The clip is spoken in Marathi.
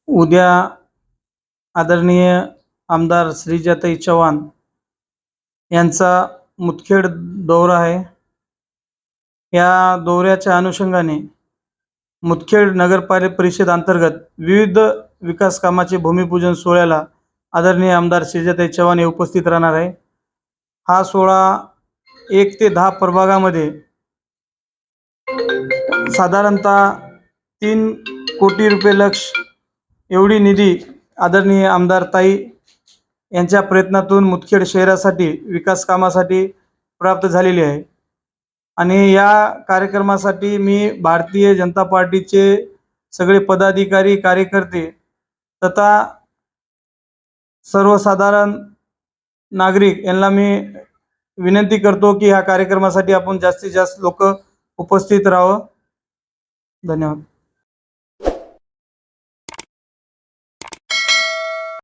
उद्या आदरणीय आमदार श्रीजाताई चव्हाण यांचा मुदखेड दौरा आहे। या दौऱ्याच्या अनुषंगाने मुदखेड नगरपालिका परिषद अंतर्गत विविध विकास कामाचे भूमिपूजन सोहळ्याला आदरणीय आमदार श्रीजाताई चव्हाण हे उपस्थित राहणार आहे। हा सोहळा 1 ते 10 प्रभागामध्ये साधारणतः 3 कोटी रुपये लक्ष एवढी निधी आदरणीय आमदार ताई यांच्या प्रयत्नातून मुदखेड शहरासाठी विकास कामासाठी प्राप्त झालेली आहे। आणि या कार्यक्रमासाठी मी भारतीय जनता पार्टीचे सगळे पदाधिकारी कार्यकर्ते तथा सर्वसाधारण नागरिक यांना मी विनंती करतो की ह्या कार्यक्रमासाठी आपण जास्तीत जास्त लोक उपस्थित राहावं। धन्यवाद।